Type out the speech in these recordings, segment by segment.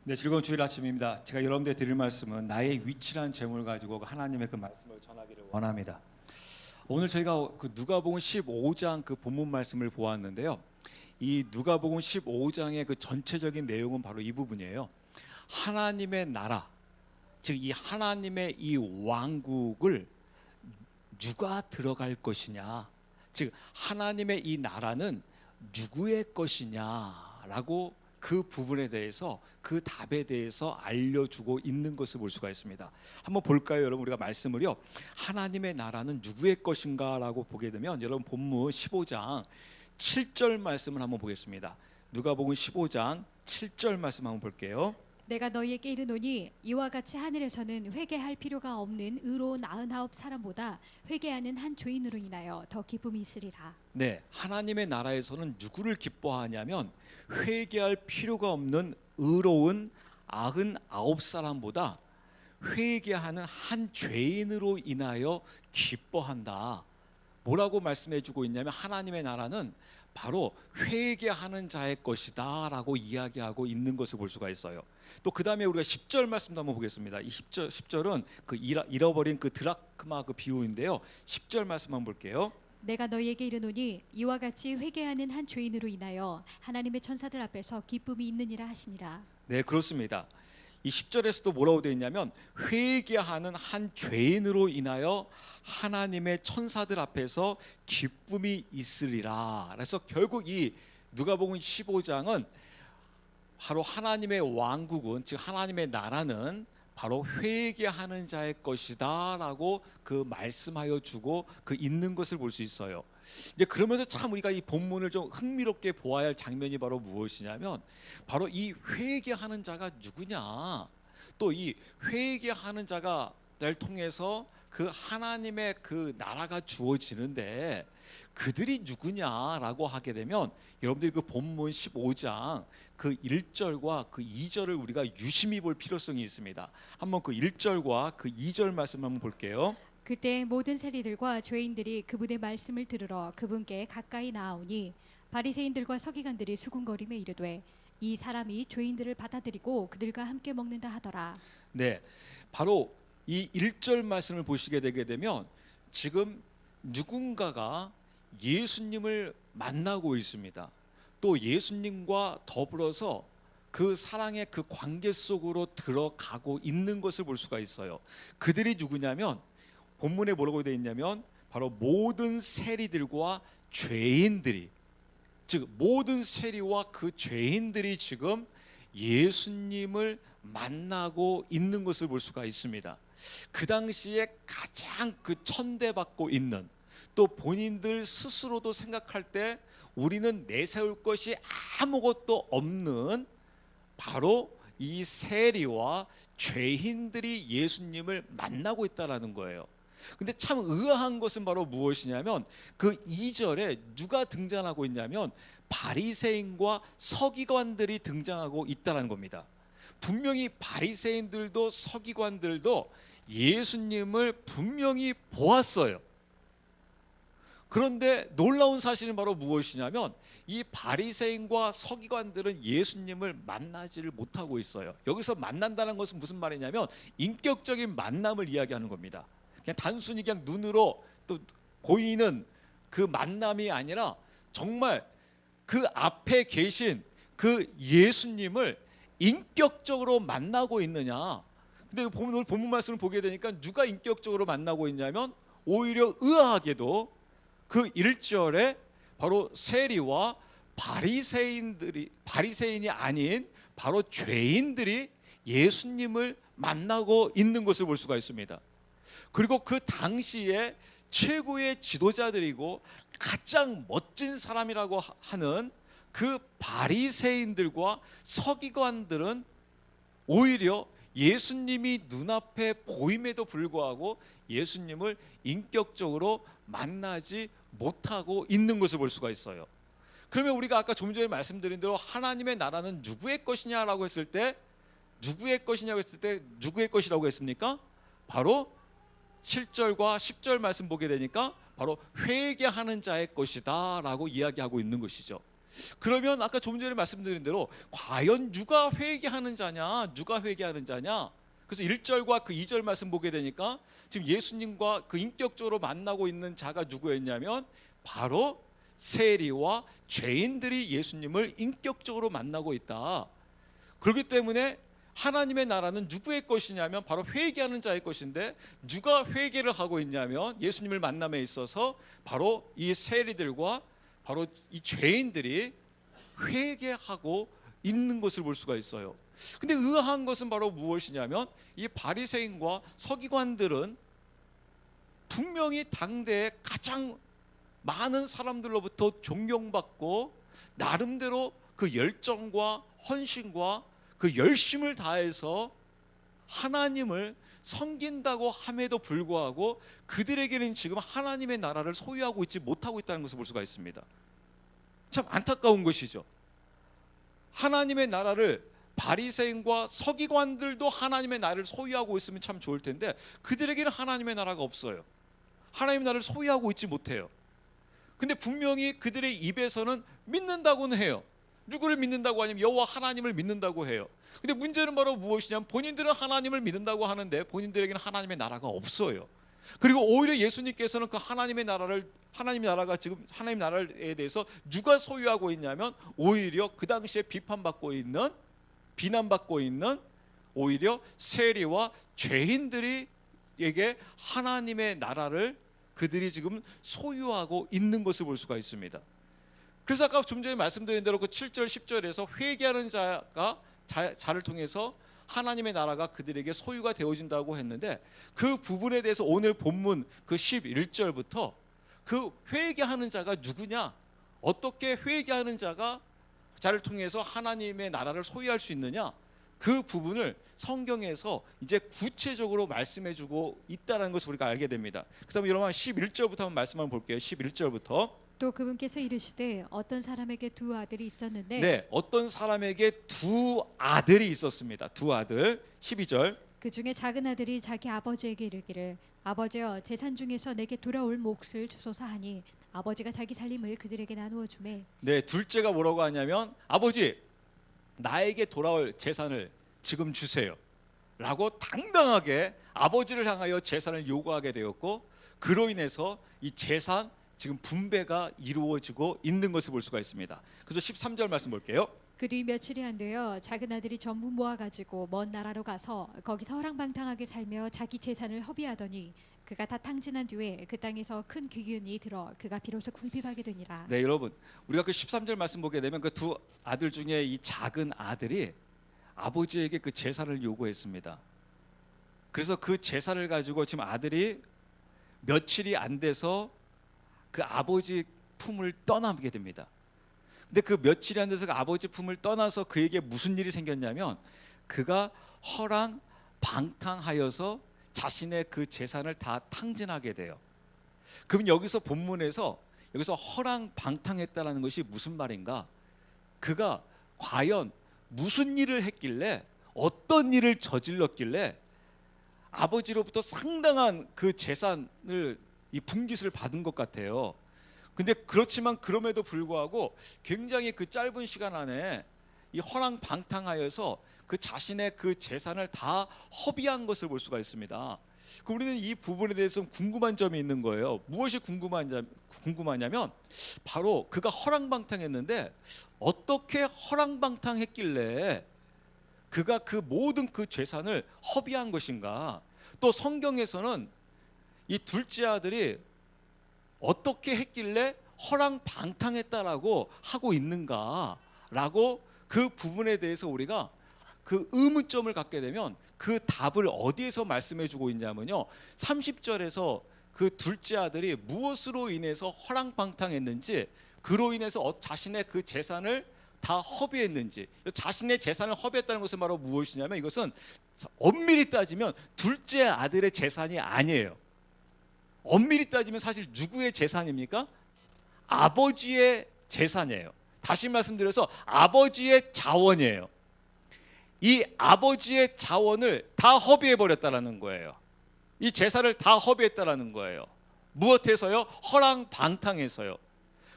네, 즐거운 주일 아침입니다. 제가 여러분들 드릴 말씀은 나의 위치란 제목을 가지고 하나님의 그 말씀을 전하기를 원합니다. 오늘 저희가 그 누가복음 15장 그 본문 말씀을 보았는데요. 이 누가복음 15장의 그 전체적인 내용은 바로 이 부분이에요. 하나님의 나라, 즉 이 하나님의 이 왕국을 누가 들어갈 것이냐, 즉 하나님의 이 나라는 누구의 것이냐라고 그 부분에 대해서 그 답에 대해서 알려주고 있는 것을 볼 수가 있습니다. 한번 볼까요, 여러분? 우리가 말씀을요, 하나님의 나라는 누구의 것인가라고 보게 되면 여러분 본문 15장 7절 말씀을 한번 보겠습니다. 누가복음 15장 7절 말씀 한번 볼게요. 내가 너희에게 이르노니 이와 같이 하늘에서는 회개할 필요가 없는 의로운 99 사람보다 회개하는 한 죄인으로 인하여 더 기쁨이 있으리라. 네, 하나님의 나라에서는 누구를 기뻐하냐면 회개할 필요가 없는 의로운 99 사람보다 회개하는 한 죄인으로 인하여 기뻐한다. 뭐라고 말씀해주고 있냐면 하나님의 나라는 바로 회개하는 자의 것이다 라고 이야기하고 있는 것을 볼 수가 있어요. 또 그 다음에 우리가 10절 말씀도 한번 보겠습니다. 이 10절은 그 잃어버린 그 드라크마 그 비유인데요. 10절 말씀 한번 볼게요. 내가 너희에게 이르노니 이와 같이 회개하는 한 죄인으로 인하여 하나님의 천사들 앞에서 기쁨이 있느니라 하시니라. 네, 그렇습니다. 이 10절에서도 뭐라고 되어 있냐면 회개하는 한 죄인으로 인하여 하나님의 천사들 앞에서 기쁨이 있으리라. 그래서 결국 이 누가복음 15장은 바로 하나님의 왕국은, 즉 하나님의 나라는 바로 회개하는 자의 것이다 라고 그 말씀하여 주고 그 있는 것을 볼 수 있어요. 이제 그러면서 참 우리가 이 본문을 좀 흥미롭게 보아야 할 장면이 바로 무엇이냐면 바로 이 회개하는 자가 누구냐, 또 이 회개하는 자가를 통해서 그 하나님의 그 나라가 주어지는데 그들이 누구냐라고 하게 되면 여러분들이 그 본문 15장 그 1절과 그 2절을 우리가 유심히 볼 필요성이 있습니다. 한번 그 1절과 그 2절 말씀 한번 볼게요. 그때 모든 세리들과 죄인들이 그분의 말씀을 들으러 그분께 가까이 나아오니 바리새인들과 서기관들이 수군거리며 이르되 이 사람이 죄인들을 받아들이고 그들과 함께 먹는다 하더라. 네, 바로 이 1절 말씀을 보시게 되게 되면 지금 누군가가 예수님을 만나고 있습니다. 또 예수님과 더불어서 그 사랑의 그 관계 속으로 들어가고 있는 것을 볼 수가 있어요. 그들이 누구냐면 본문에 뭐라고 되어 있냐면 바로 모든 세리들과 죄인들이, 즉 모든 세리와 그 죄인들이 지금 예수님을 만나고 있는 것을 볼 수가 있습니다. 그 당시에 가장 그 천대받고 있는, 또 본인들 스스로도 생각할 때 우리는 내세울 것이 아무것도 없는 바로 이 세리와 죄인들이 예수님을 만나고 있다라는 거예요. 근데 참 의아한 것은 바로 무엇이냐면 그 2절에 누가 등장하고 있냐면 바리새인과 서기관들이 등장하고 있다는 겁니다. 분명히 바리새인들도 서기관들도 예수님을 분명히 보았어요. 그런데 놀라운 사실은 바로 무엇이냐면 이 바리새인과 서기관들은 예수님을 만나지를 못하고 있어요. 여기서 만난다는 것은 무슨 말이냐면 인격적인 만남을 이야기하는 겁니다. 그냥 단순히 그냥 눈으로 또 보이는 그 만남이 아니라 정말 그 앞에 계신 그 예수님을 인격적으로 만나고 있느냐. 근데 오늘 본문 말씀을 보게 되니까 누가 인격적으로 만나고 있냐면 오히려 의아하게도 그 1절에 바로 세리와 바리새인이 아닌 바로 죄인들이 예수님을 만나고 있는 것을 볼 수가 있습니다. 그리고 그 당시에 최고의 지도자들이고 가장 멋진 사람이라고 하는 그 바리새인들과 서기관들은 오히려 예수님이 눈앞에 보임에도 불구하고 예수님을 인격적으로 만나지 못하고 있는 것을 볼 수가 있어요. 그러면 우리가 아까 좀 전에 말씀드린 대로 하나님의 나라는 누구의 것이냐라고 했을 때 누구의 것이라고 했습니까? 바로 7절과 10절 말씀 보게 되니까 바로 회개하는 자의 것이다 라고 이야기하고 있는 것이죠. 그러면 아까 좀 전에 말씀드린 대로 과연 누가 회개하는 자냐? 누가 회개하는 자냐? 그래서 1절과 그 2절 말씀 보게 되니까 지금 예수님과 그 인격적으로 만나고 있는 자가 누구였냐면 바로 세리와 죄인들이 예수님을 인격적으로 만나고 있다. 그렇기 때문에 하나님의 나라는 누구의 것이냐면 바로 회개하는 자의 것인데, 누가 회개를 하고 있냐면 예수님을 만남에 있어서 바로 이 세리들과 바로 이 죄인들이 회개하고 있는 것을 볼 수가 있어요. 근데 의아한 것은 바로 무엇이냐면 이 바리새인과 서기관들은 분명히 당대에 가장 많은 사람들로부터 존경받고 나름대로 그 열정과 헌신과 그 열심을 다해서 하나님을 섬긴다고 함에도 불구하고 그들에게는 지금 하나님의 나라를 소유하고 있지 못하고 있다는 것을 볼 수가 있습니다. 참 안타까운 것이죠. 하나님의 나라를, 바리새인과 서기관들도 하나님의 나라를 소유하고 있으면 참 좋을 텐데 그들에게는 하나님의 나라가 없어요. 하나님의 나라를 소유하고 있지 못해요. 근데 분명히 그들의 입에서는 믿는다고는 해요. 누구를 믿는다고 하냐면 여호와 하나님을 믿는다고 해요. 근데 문제는 바로 무엇이냐면 본인들은 하나님을 믿는다고 하는데 본인들에게는 하나님의 나라가 없어요. 그리고 오히려 예수님께서는 그 하나님의 나라를, 하나님의 나라가 지금 하나님 나라에 대해서 누가 소유하고 있냐면 오히려 그 당시에 비판받고 있는, 비난받고 있는 오히려 세리와 죄인들에게 하나님의 나라를 그들이 지금 소유하고 있는 것을 볼 수가 있습니다. 그래서 아까 좀 전에 말씀드린 대로 그 7절 10절에서 회개하는 자가 자를 통해서 하나님의 나라가 그들에게 소유가 되어진다고 했는데, 그 부분에 대해서 오늘 본문 그 11절부터 그 회개하는 자가 누구냐, 어떻게 회개하는 자가 자를 통해서 하나님의 나라를 소유할 수 있느냐, 그 부분을 성경에서 이제 구체적으로 말씀해주고 있다는 것을 우리가 알게 됩니다. 그래서 여러분 11절부터 한번 말씀 한번 볼게요. 11절부터. 또 그분께서 이르시되 어떤 사람에게 두 아들이 있었는데 네, 어떤 사람에게 두 아들이 있었습니다. 두 아들. 12절. 그 중에 작은 아들이 자기 아버지에게 이르기를 아버지여 재산 중에서 내게 돌아올 몫을 주소서 하니 아버지가 자기 살림을 그들에게 나누어 주매. 네, 둘째가 뭐라고 하냐면 아버지 나에게 돌아올 재산을 지금 주세요 라고 당당하게 아버지를 향하여 재산을 요구하게 되었고, 그로 인해서 이 재산 지금 분배가 이루어지고 있는 것을 볼 수가 있습니다. 그래서 13절 말씀 볼게요. 그 뒤 며칠이 안 되어 작은 아들이 전부 모아가지고 먼 나라로 가서 거기서 허랑방탕하게 살며 자기 재산을 허비하더니 그가 다 탕진한 뒤에 그 땅에서 큰 기근이 들어 그가 비로소 궁핍하게 되니라. 네, 여러분 우리가 그 13절 말씀 보게 되면 그 두 아들 중에 이 작은 아들이 아버지에게 그 재산을 요구했습니다. 그래서 그 재산을 가지고 지금 아들이 며칠이 안 돼서 그 아버지 품을 떠나게 됩니다. 근데 그 며칠이 안 돼서 그 아버지 품을 떠나서 그에게 무슨 일이 생겼냐면 그가 허랑방탕하여서 자신의 그 재산을 다 탕진하게 돼요. 그럼 여기서 본문에서 여기서 허랑방탕했다라는 것이 무슨 말인가? 그가 과연 무슨 일을 했길래, 어떤 일을 저질렀길래 아버지로부터 상당한 그 재산을 이 분깃을 받은 것 같아요. 근데 그렇지만 그럼에도 불구하고 굉장히 그 짧은 시간 안에 이 허랑방탕하여서 그 자신의 그 재산을 다 허비한 것을 볼 수가 있습니다. 우리는 이 부분에 대해서 궁금한 점이 있는 거예요. 무엇이 궁금하냐면 바로 그가 허랑방탕했는데 어떻게 허랑방탕했길래 그가 그 모든 그 재산을 허비한 것인가? 또 성경에서는 이 둘째 아들이 어떻게 했길래 허랑방탕했다라고 하고 있는가라고 그 부분에 대해서 우리가 그 의문점을 갖게 되면 그 답을 어디에서 말씀해 주고 있냐면요, 30절에서 그 둘째 아들이 무엇으로 인해서 허랑방탕했는지, 그로 인해서 자신의 그 재산을 다 허비했는지, 자신의 재산을 허비했다는 것은 바로 무엇이냐면 이것은 엄밀히 따지면 둘째 아들의 재산이 아니에요. 엄밀히 따지면 사실 누구의 재산입니까? 아버지의 재산이에요. 다시 말씀드려서 아버지의 자원이에요. 이 아버지의 자원을 다 허비해버렸다는 거예요. 이 재산을 다 허비했다는 거예요. 무엇해서요? 허랑방탕해서요.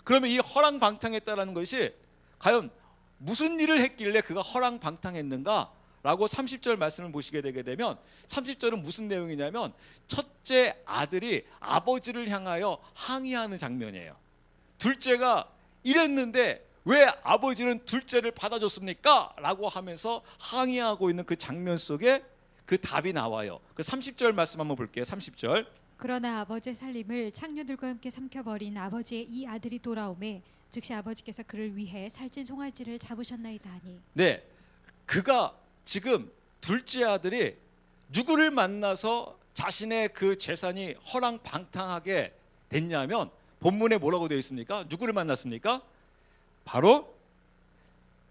그러면 이 허랑방탕했다는 것이 과연 무슨 일을 했길래 그가 허랑방탕했는가? 라고 30절 말씀을 보시게 되게 되면 30절은 무슨 내용이냐면 첫째 아들이 아버지를 향하여 항의하는 장면이에요. 둘째가 이랬는데 왜 아버지는 둘째를 받아줬습니까? 라고 하면서 항의하고 있는 그 장면 속에 그 답이 나와요. 그 30절 말씀 한번 볼게요. 30절. 그러나 아버지의 살림을 창녀들과 함께 삼켜버린 아버지의 이 아들이 돌아오매 즉시 아버지께서 그를 위해 살찐 송아지를 잡으셨나이다 하니. 네, 그가 지금 둘째 아들이 누구를 만나서 자신의 그 재산이 허랑방탕하게 됐냐면 본문에 뭐라고 되어 있습니까? 누구를 만났습니까? 바로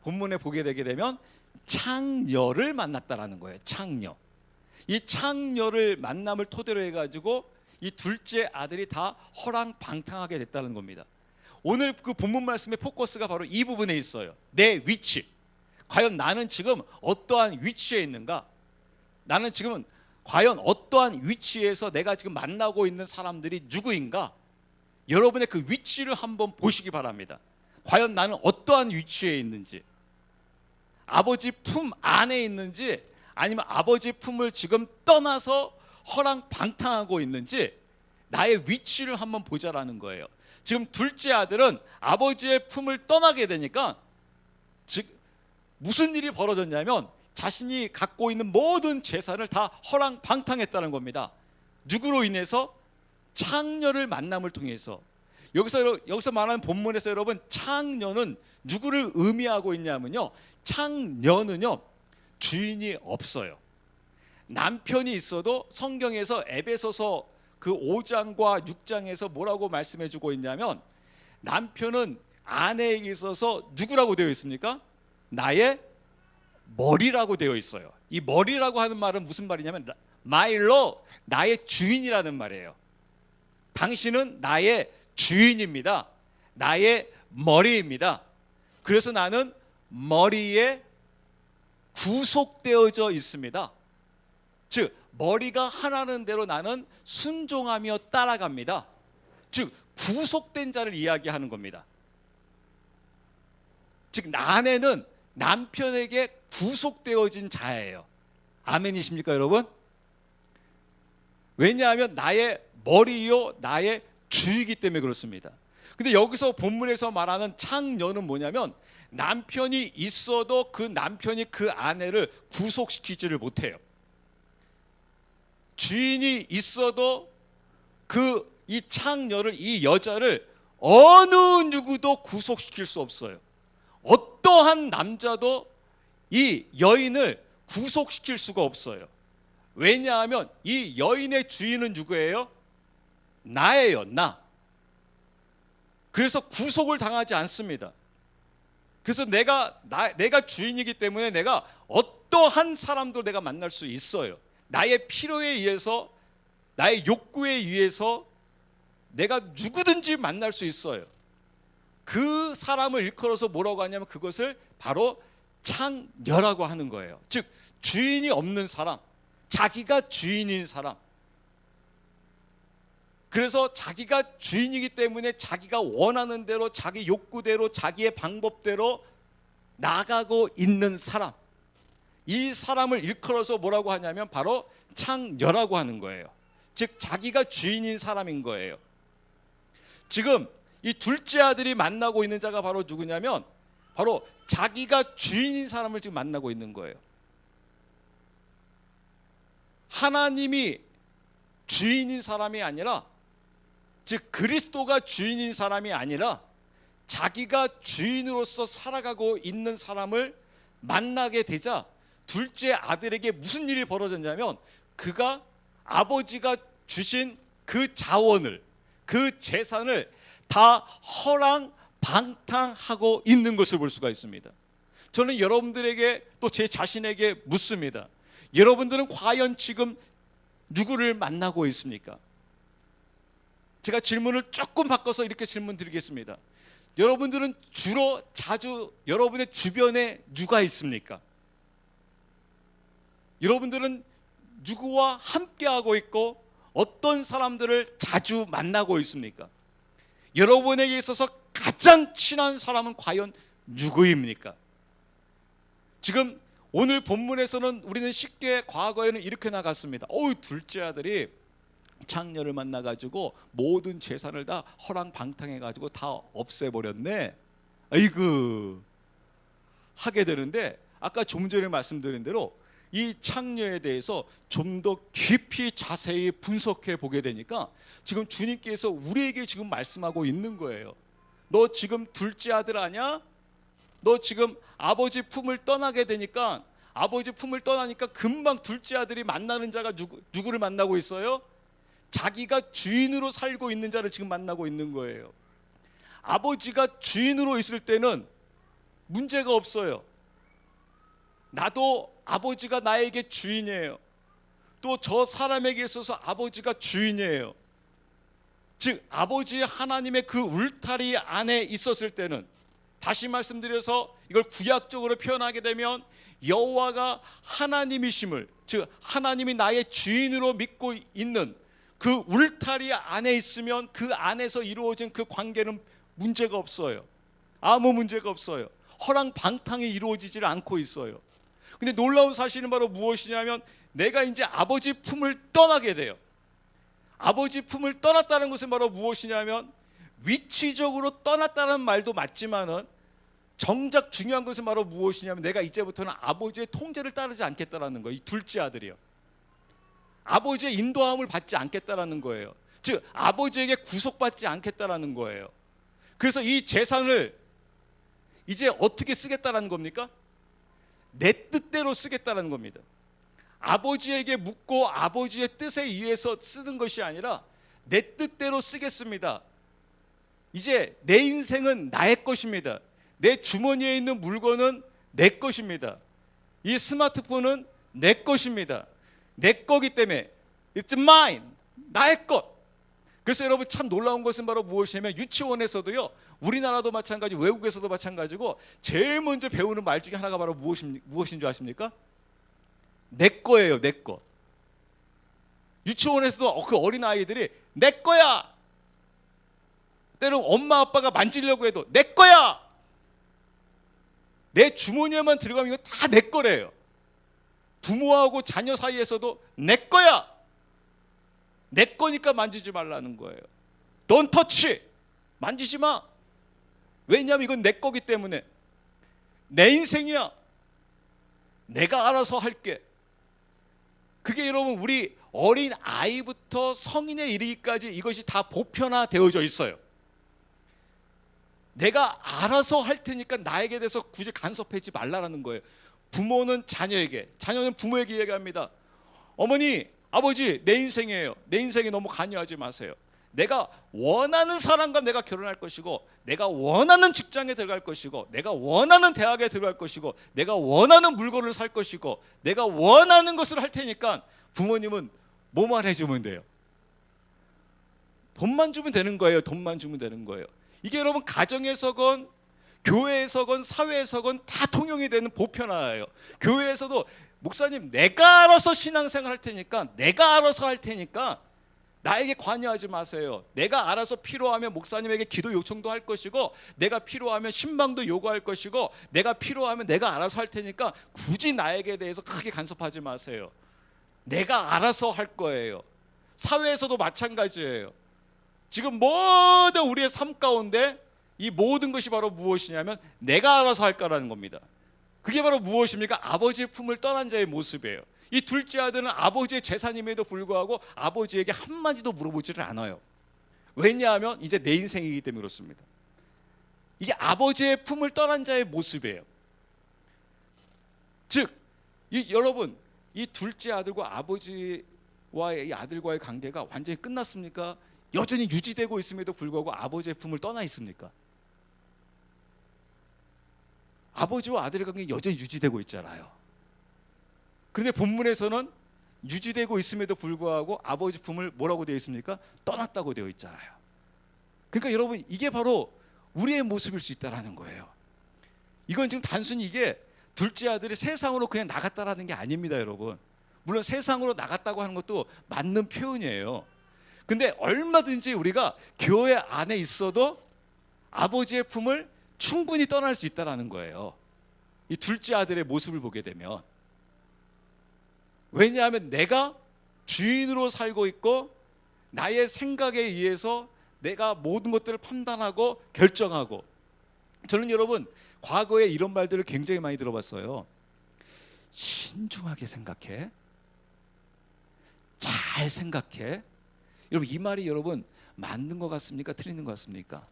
본문에 보게 되게 되면 창녀를 만났다라는 거예요. 창녀. 이 창녀를 만남을 토대로 해가지고 이 둘째 아들이 다 허랑방탕하게 됐다는 겁니다. 오늘 그 본문 말씀의 포커스가 바로 이 부분에 있어요. 내 위치. 과연 나는 지금 어떠한 위치에 있는가? 나는 지금 과연 어떠한 위치에서 내가 지금 만나고 있는 사람들이 누구인가? 여러분의 그 위치를 한번 보시기 바랍니다. 과연 나는 어떠한 위치에 있는지, 아버지 품 안에 있는지, 아니면 아버지 품을 지금 떠나서 허랑방탕하고 있는지 나의 위치를 한번 보자라는 거예요. 지금 둘째 아들은 아버지의 품을 떠나게 되니까 즉 무슨 일이 벌어졌냐면 자신이 갖고 있는 모든 재산을 다 허랑방탕했다는 겁니다. 누구로 인해서? 창녀를 만남을 통해서. 여기서 말하는 본문에서 여러분 창녀는 누구를 의미하고 있냐면요, 창녀는요 주인이 없어요. 남편이 있어도 성경에서 에베소서 그 5장과 6장에서 뭐라고 말씀해주고 있냐면 남편은 아내에게 있어서 누구라고 되어 있습니까? 나의 머리라고 되어 있어요. 이 머리라고 하는 말은 무슨 말이냐면 my lord, 나의 주인이라는 말이에요. 당신은 나의 주인입니다. 나의 머리입니다. 그래서 나는 머리에 구속되어져 있습니다. 즉 머리가 하라는 대로 나는 순종하며 따라갑니다. 즉 구속된 자를 이야기하는 겁니다. 즉 아내는 남편에게 구속되어진 자예요. 아멘이십니까 여러분? 왜냐하면 나의 머리요 나의 주이기 때문에 그렇습니다. 근데 여기서 본문에서 말하는 창녀는 뭐냐면 남편이 있어도 그 남편이 그 아내를 구속시키지를 못해요. 주인이 있어도 이 창녀를, 이 여자를 어느 누구도 구속시킬 수 없어요. 어떠한 남자도 이 여인을 구속시킬 수가 없어요. 왜냐하면 이 여인의 주인은 누구예요? 나예요, 나. 그래서 구속을 당하지 않습니다. 그래서 내가 주인이기 때문에 내가 어떠한 사람도 내가 만날 수 있어요. 나의 필요에 의해서, 나의 욕구에 의해서 내가 누구든지 만날 수 있어요. 그 사람을 일컬어서 뭐라고 하냐면 그것을 바로 창녀라고 하는 거예요. 즉 주인이 없는 사람, 자기가 주인인 사람. 그래서 자기가 주인이기 때문에 자기가 원하는 대로, 자기 욕구대로, 자기의 방법대로 나가고 있는 사람, 이 사람을 일컬어서 뭐라고 하냐면 바로 창녀라고 하는 거예요. 즉 자기가 주인인 사람인 거예요. 지금 이 둘째 아들이 만나고 있는 자가 바로 누구냐면 바로 자기가 주인인 사람을 지금 만나고 있는 거예요. 하나님이 주인인 사람이 아니라, 즉 그리스도가 주인인 사람이 아니라 자기가 주인으로서 살아가고 있는 사람을 만나게 되자 둘째 아들에게 무슨 일이 벌어졌냐면 그가 아버지가 주신 그 자원을, 그 재산을 다 허랑방탕하고 있는 것을 볼 수가 있습니다. 저는 여러분들에게 또 제 자신에게 묻습니다. 여러분들은 과연 지금 누구를 만나고 있습니까? 제가 질문을 조금 바꿔서 이렇게 질문 드리겠습니다. 여러분들은 주로 자주 여러분의 주변에 누가 있습니까? 여러분들은 누구와 함께하고 있고 어떤 사람들을 자주 만나고 있습니까? 여러분에게 있어서 가장 친한 사람은 과연 누구입니까? 지금 오늘 본문에서는 우리는 쉽게 과거에는 이렇게 나갔습니다. 둘째 아들이 창녀를 만나가지고 모든 재산을 다 허랑방탕해가지고 다 없애버렸네. 아이고 하게 되는데, 아까 좀 전에 말씀드린 대로 이 창녀에 대해서 좀 더 깊이 자세히 분석해 보게 되니까 지금 주님께서 우리에게 지금 말씀하고 있는 거예요. 너 지금 둘째 아들 아냐? 너 지금 아버지 품을 떠나게 되니까, 아버지 품을 떠나니까 금방 둘째 아들이 만나는 자가 누구를 만나고 있어요? 자기가 주인으로 살고 있는 자를 지금 만나고 있는 거예요. 아버지가 주인으로 있을 때는 문제가 없어요. 나도 아버지가 나에게 주인이에요. 또 저 사람에게 있어서 아버지가 주인이에요. 즉 아버지 하나님의 그 울타리 안에 있었을 때는, 다시 말씀드려서 이걸 구약적으로 표현하게 되면 여호와가 하나님이심을, 즉 하나님이 나의 주인으로 믿고 있는 그 울타리 안에 있으면 그 안에서 이루어진 그 관계는 문제가 없어요. 아무 문제가 없어요. 허랑방탕이 이루어지질 않고 있어요. 근데 놀라운 사실은 바로 무엇이냐면, 내가 이제 아버지 품을 떠나게 돼요. 아버지 품을 떠났다는 것은 바로 무엇이냐면, 위치적으로 떠났다는 말도 맞지만은 정작 중요한 것은 바로 무엇이냐면, 내가 이제부터는 아버지의 통제를 따르지 않겠다라는 거예요. 이 둘째 아들이요. 아버지의 인도함을 받지 않겠다라는 거예요. 즉 아버지에게 구속받지 않겠다라는 거예요. 그래서 이 재산을 이제 어떻게 쓰겠다라는 겁니까? 내 뜻대로 쓰겠다라는 겁니다. 아버지에게 묻고 아버지의 뜻에 의해서 쓰는 것이 아니라 내 뜻대로 쓰겠습니다. 이제 내 인생은 나의 것입니다. 내 주머니에 있는 물건은 내 것입니다. 이 스마트폰은 내 것입니다. 내 거기 때문에 It's mine, 나의 것. 그래서 여러분 참 놀라운 것은 바로 무엇이냐면, 유치원에서도요, 우리나라도 마찬가지, 외국에서도 마찬가지고 제일 먼저 배우는 말 중에 하나가 바로 무엇인 줄 아십니까? 내 거예요, 내 거. 유치원에서도 그 어린 아이들이 내 거야. 때론 엄마 아빠가 만지려고 해도 내 거야. 내 주머니에만 들어가면 이거 다 내 거래요. 부모하고 자녀 사이에서도 내 거야. 내 거니까 만지지 말라는 거예요. Don't touch. 만지지 마. 왜냐하면 이건 내 거기 때문에. 내 인생이야. 내가 알아서 할게. 그게 여러분 우리 어린 아이부터 성인에 이르기까지 이것이 다 보편화되어져 있어요. 내가 알아서 할 테니까 나에게 대해서 굳이 간섭하지 말라는 거예요. 부모는 자녀에게, 자녀는 부모에게 얘기합니다. 어머니, 아버지, 내 인생이에요. 내 인생에 너무 관여하지 마세요. 내가 원하는 사람과 내가 결혼할 것이고, 내가 원하는 직장에 들어갈 것이고, 내가 원하는 대학에 들어갈 것이고, 내가 원하는 물건을 살 것이고, 내가 원하는 것을 할 테니까 부모님은 뭐만 해주면 돼요? 돈만 주면 되는 거예요. 돈만 주면 되는 거예요. 이게 여러분 가정에서건 교회에서건 사회에서건 다 통용이 되는 보편화예요. 교회에서도 목사님 내가 알아서 신앙생활 할 테니까, 내가 알아서 할 테니까 나에게 관여하지 마세요. 내가 알아서 필요하면 목사님에게 기도 요청도 할 것이고, 내가 필요하면 신방도 요구할 것이고, 내가 필요하면 내가 알아서 할 테니까 굳이 나에게 대해서 크게 간섭하지 마세요. 내가 알아서 할 거예요. 사회에서도 마찬가지예요. 지금 모든 우리의 삶 가운데 이 모든 것이 바로 무엇이냐면 내가 알아서 할 거라는 겁니다. 그게 바로 무엇입니까? 아버지의 품을 떠난 자의 모습이에요. 이 둘째 아들은 아버지의 재산임에도 불구하고 아버지에게 한마디도 물어보지를 않아요. 왜냐하면 이제 내 인생이기 때문에 그렇습니다. 이게 아버지의 품을 떠난 자의 모습이에요. 즉, 여러분, 이 둘째 아들과 아버지와의 이 아들과의 관계가 완전히 끝났습니까? 여전히 유지되고 있음에도 불구하고 아버지의 품을 떠나 있습니까? 아버지와 아들의 관계는 여전히 유지되고 있잖아요. 그런데 본문에서는 유지되고 있음에도 불구하고 아버지 품을 뭐라고 되어 있습니까? 떠났다고 되어 있잖아요. 그러니까 여러분, 이게 바로 우리의 모습일 수 있다는 거예요. 이건 지금 단순히 이게 둘째 아들이 세상으로 그냥 나갔다라는 게 아닙니다, 여러분. 물론 세상으로 나갔다고 하는 것도 맞는 표현이에요. 근데 얼마든지 우리가 교회 안에 있어도 아버지의 품을 충분히 떠날 수 있다라는 거예요. 이 둘째 아들의 모습을 보게 되면. 왜냐하면 내가 주인으로 살고 있고 나의 생각에 의해서 내가 모든 것들을 판단하고 결정하고. 저는 여러분 과거에 이런 말들을 굉장히 많이 들어봤어요. 신중하게 생각해, 잘 생각해. 여러분 이 말이 여러분 맞는 것 같습니까? 틀리는 것 같습니까?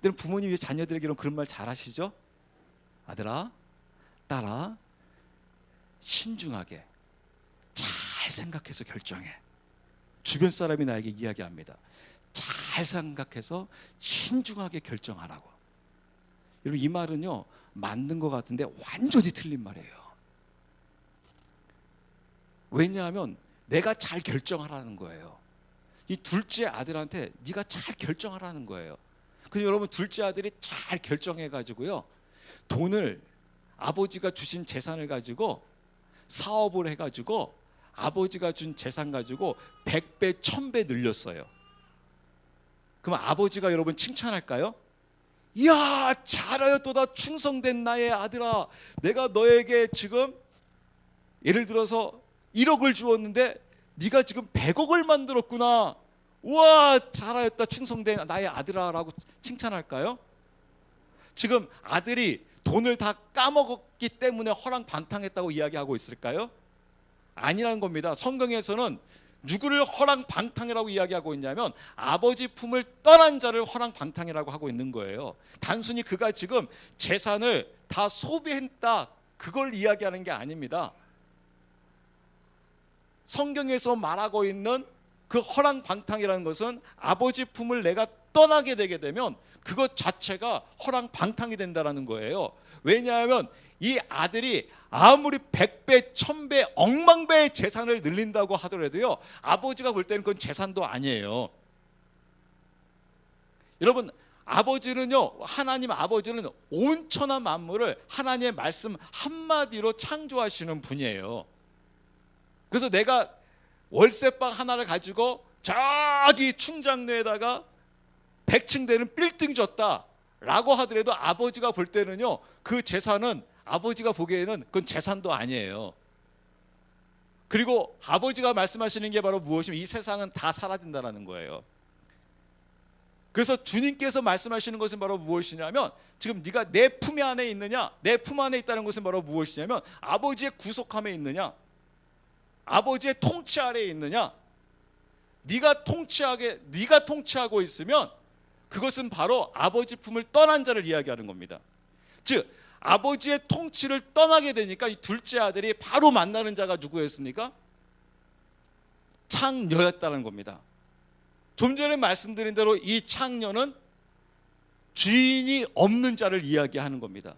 여러분 부모님이 자녀들에게 그런 말 잘 하시죠? 아들아, 딸아, 신중하게 잘 생각해서 결정해. 주변 사람이 나에게 이야기합니다. 잘 생각해서 신중하게 결정하라고. 여러분 이 말은요 맞는 것 같은데 완전히 틀린 말이에요. 왜냐하면 내가 잘 결정하라는 거예요. 이 둘째 아들한테 네가 잘 결정하라는 거예요. 그래서 여러분 둘째 아들이 잘 결정해가지고요 돈을 아버지가 주신 재산을 가지고 사업을 해가지고 아버지가 준 재산 가지고 100배 1000배 늘렸어요. 그럼 아버지가 여러분 칭찬할까요? 이야 잘하였도다 충성된 나의 아들아, 내가 너에게 지금 예를 들어서 1억을 주었는데 네가 지금 100억을 만들었구나, 우와 잘하였다 충성된 나의 아들아 라고 칭찬할까요? 지금 아들이 돈을 다 까먹었기 때문에 허랑방탕했다고 이야기하고 있을까요? 아니라는 겁니다. 성경에서는 누구를 허랑방탕이라고 이야기하고 있냐면 아버지 품을 떠난 자를 허랑방탕이라고 하고 있는 거예요. 단순히 그가 지금 재산을 다 소비했다 그걸 이야기하는 게 아닙니다. 성경에서 말하고 있는 그 허랑방탕이라는 것은 아버지 품을 내가 떠나게 되게 되면 그것 자체가 허랑방탕이 된다는 거예요. 왜냐하면 이 아들이 아무리 100배, 1000배, 억만배의 재산을 늘린다고 하더라도요 아버지가 볼 때는 그건 재산도 아니에요. 여러분 아버지는요, 하나님 아버지는 온천한 만물을 하나님의 말씀 한마디로 창조하시는 분이에요. 그래서 내가 월세방 하나를 가지고 저기 충장로에다가 100층 되는 빌딩 줬다 라고 하더라도 아버지가 볼 때는요 그 재산은 아버지가 보기에는 그건 재산도 아니에요. 그리고 아버지가 말씀하시는 게 바로 무엇이면 이 세상은 다 사라진다는 거예요. 그래서 주님께서 말씀하시는 것은 바로 무엇이냐면 지금 네가 내 품 안에 있느냐, 내 품 안에 있다는 것은 바로 무엇이냐면 아버지의 구속함에 있느냐, 아버지의 통치 아래에 있느냐. 네가 통치하고 있으면 그것은 바로 아버지 품을 떠난 자를 이야기하는 겁니다. 즉 아버지의 통치를 떠나게 되니까 이 둘째 아들이 바로 만나는 자가 누구였습니까? 창녀였다는 겁니다. 좀 전에 말씀드린 대로 이 창녀는 주인이 없는 자를 이야기하는 겁니다.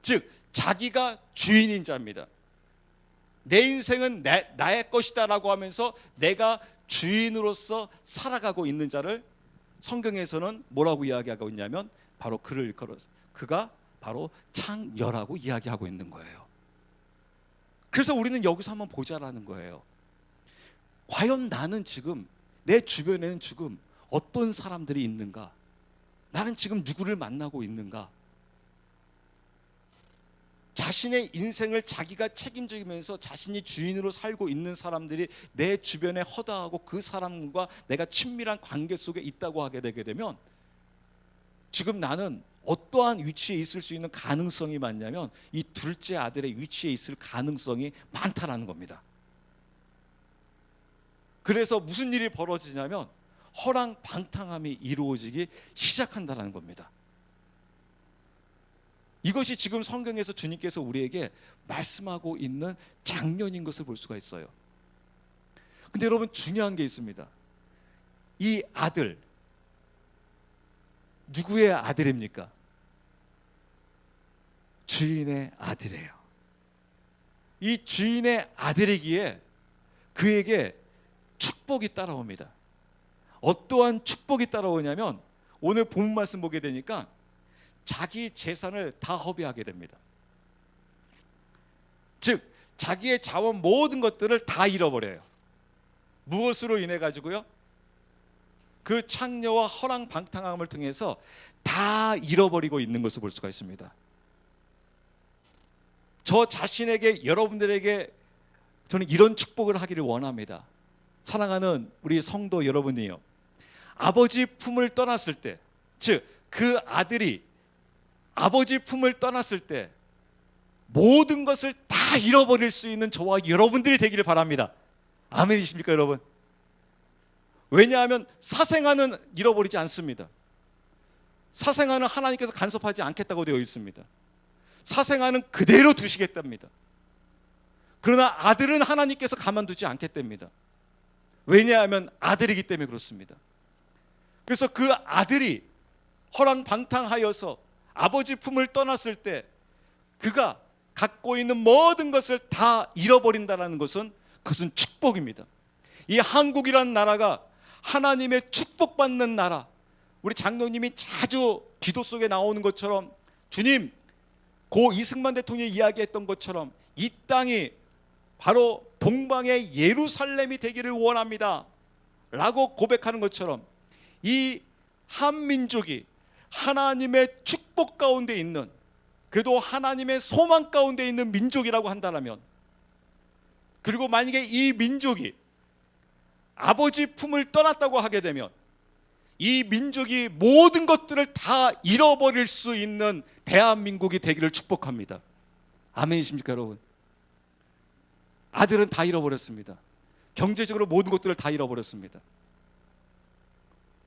즉 자기가 주인인 자입니다. 내 인생은 나의 것이다 라고 하면서 내가 주인으로서 살아가고 있는 자를 성경에서는 뭐라고 이야기하고 있냐면 바로 그가 바로 창녀라고 이야기하고 있는 거예요. 그래서 우리는 여기서 한번 보자라는 거예요. 과연 나는 지금 내 주변에는 지금 어떤 사람들이 있는가? 나는 지금 누구를 만나고 있는가? 자신의 인생을 자기가 책임지면서 자신이 주인으로 살고 있는 사람들이 내 주변에 허다하고 그 사람과 내가 친밀한 관계 속에 있다고 하게 되게 되면 지금 나는 어떠한 위치에 있을 수 있는 가능성이 많냐면 이 둘째 아들의 위치에 있을 가능성이 많다라는 겁니다. 그래서 무슨 일이 벌어지냐면 허랑방탕함이 이루어지기 시작한다는 겁니다. 이것이 지금 성경에서 주님께서 우리에게 말씀하고 있는 장면인 것을 볼 수가 있어요. 근데 여러분 중요한 게 있습니다. 이 아들 누구의 아들입니까? 주인의 아들이에요. 이 주인의 아들이기에 그에게 축복이 따라옵니다. 어떠한 축복이 따라오냐면 오늘 본문 말씀 보게 되니까 자기 재산을 다 허비하게 됩니다. 즉 자기의 자원 모든 것들을 다 잃어버려요. 무엇으로 인해 가지고요? 그 창녀와 허랑방탕함을 통해서 다 잃어버리고 있는 것을 볼 수가 있습니다. 저 자신에게, 여러분들에게 저는 이런 축복을 하기를 원합니다. 사랑하는 우리 성도 여러분이요, 아버지 품을 떠났을 때, 즉 그 아들이 아버지 품을 떠났을 때 모든 것을 다 잃어버릴 수 있는 저와 여러분들이 되기를 바랍니다. 아멘이십니까 여러분? 왜냐하면 사생아는 잃어버리지 않습니다. 사생아는 하나님께서 간섭하지 않겠다고 되어 있습니다. 사생아는 그대로 두시겠답니다. 그러나 아들은 하나님께서 가만두지 않겠답니다. 왜냐하면 아들이기 때문에 그렇습니다. 그래서 그 아들이 허랑방탕하여서 아버지 품을 떠났을 때 그가 갖고 있는 모든 것을 다 잃어버린다는 것은, 그것은 축복입니다. 이 한국이라는 나라가 하나님의 축복받는 나라, 우리 장로님이 자주 기도 속에 나오는 것처럼, 주님, 고 이승만 대통령이 이야기했던 것처럼 이 땅이 바로 동방의 예루살렘이 되기를 원합니다 라고 고백하는 것처럼, 이 한민족이 하나님의 축복 가운데 있는, 그래도 하나님의 소망 가운데 있는 민족이라고 한다면, 그리고 만약에 이 민족이 아버지 품을 떠났다고 하게 되면 이 민족이 모든 것들을 다 잃어버릴 수 있는 대한민국이 되기를 축복합니다. 아멘이십니까 여러분? 아들은 다 잃어버렸습니다. 경제적으로 모든 것들을 다 잃어버렸습니다.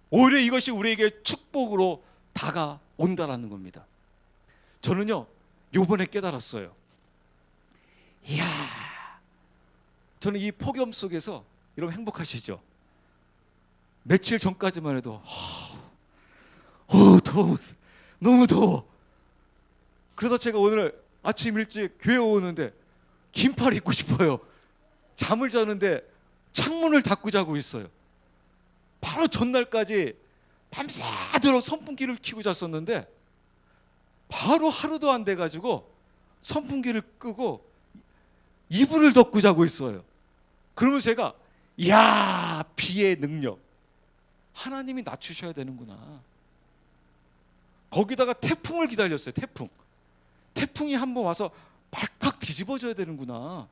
오히려 이것이 우리에게 축복으로 다가온다라는 겁니다. 저는요, 요번에 깨달았어요. 이야, 저는 이 폭염 속에서, 여러분 행복하시죠? 며칠 전까지만 해도 더워, 너무 더워. 그래서 제가 오늘 아침 일찍 교회 오는데 긴팔 입고 싶어요. 잠을 자는데 창문을 닫고 자고 있어요. 바로 전날까지 밤새도록 선풍기를 켜고 잤었는데 바로 하루도 안 돼가지고 선풍기를 끄고 이불을 덮고 자고 있어요. 그러면 제가, 이야, 비의 능력, 하나님이 낮추셔야 되는구나. 거기다가 태풍을 기다렸어요. 태풍이 한번 와서 발칵 뒤집어져야 되는구나.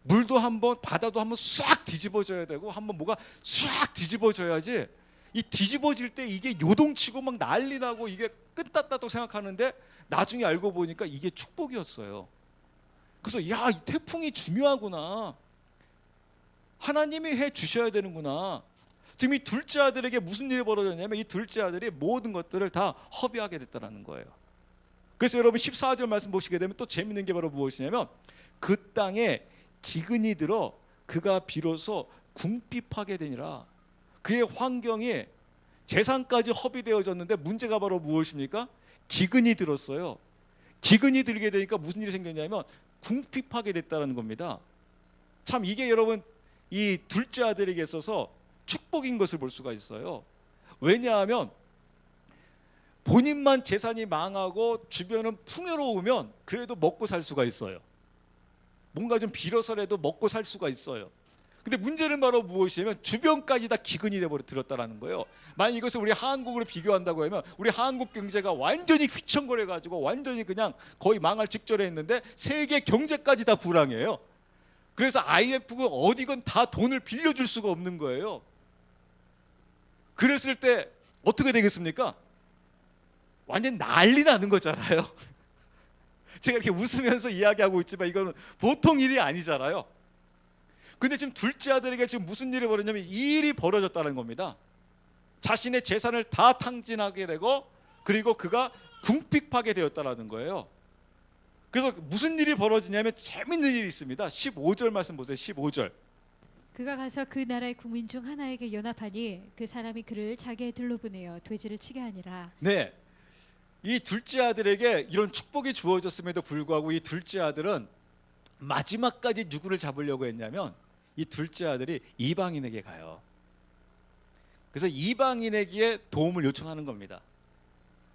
물도 한번, 바다도 한번 싹 뒤집어져야 되고, 한번 뭐가 싹 뒤집어져야지, 이 뒤집어질 때 이게 요동치고 막 난리 나고 이게 끝났다고 생각하는데 나중에 알고 보니까 이게 축복이었어요. 그래서 야, 이 태풍이 중요하구나. 하나님이 해 주셔야 되는구나. 지금 이 둘째 아들에게 무슨 일이 벌어졌냐면, 이 둘째 아들이 모든 것들을 다 허비하게 됐다는 거예요. 그래서 여러분 14절 말씀 보시게 되면 또 재밌는 게 바로 무엇이냐면, 그 땅에 기근이 들어 그가 비로소 궁핍하게 되니라. 그의 환경이, 재산까지 허비되어졌는데 문제가 바로 무엇입니까? 기근이 들었어요. 기근이 들게 되니까 무슨 일이 생겼냐면 궁핍하게 됐다는 겁니다. 참 이게 여러분 이 둘째 아들에게 있어서 축복인 것을 볼 수가 있어요. 왜냐하면 본인만 재산이 망하고 주변은 풍요로우면 그래도 먹고 살 수가 있어요. 뭔가 좀 빌어서라도 먹고 살 수가 있어요. 근데 문제는 바로 무엇이냐면 주변까지 다 기근이 되어버렸다는 거예요. 만약 이것을 우리 한국으로 비교한다고 하면 우리 한국 경제가 완전히 휘청거려가지고 완전히 그냥 거의 망할 직전에 있는데 세계 경제까지 다 불황이에요. 그래서 IMF가 어디건 다 돈을 빌려줄 수가 없는 거예요. 그랬을 때 어떻게 되겠습니까? 완전 난리 나는 거잖아요. 제가 이렇게 웃으면서 이야기하고 있지만 이거는 보통 일이 아니잖아요. 근데 지금 둘째 아들에게 지금 무슨 일이 벌어졌냐면 이 일이 벌어졌다는 겁니다. 자신의 재산을 다 탕진하게 되고 그리고 그가 궁핍하게 되었다는 거예요. 그래서 무슨 일이 벌어지냐면 재밌는 일이 있습니다. 15절 말씀 보세요. 15절. 그가 가서 그 나라의 국민 중 하나에게 연합하니 그 사람이 그를 자기의 들로 보내어 돼지를 치게 하니라. 네, 이 둘째 아들에게 이런 축복이 주어졌음에도 불구하고 이 둘째 아들은 마지막까지 누구를 잡으려고 했냐면 이 둘째 아들이 이방인에게 가요. 그래서 이방인에게 도움을 요청하는 겁니다.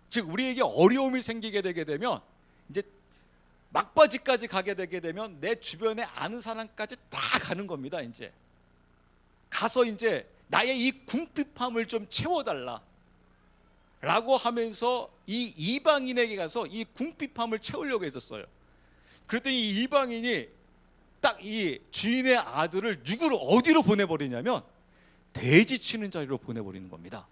즉 우리에게 어려움이 생기게 되게 되면 이제 막바지까지 가게 되게 되면 내 주변에 아는 사람까지 다 가는 겁니다. 이제 가서 이제 나의 이 궁핍함을 좀 채워달라 라고 하면서 이 이방인에게 가서 이 궁핍함을 채우려고 했었어요. 그랬더니 이 이방인이 딱 이 주인의 아들을 누구를 어디로 보내버리냐면 돼지 치는 자리로 보내버리는 겁니다.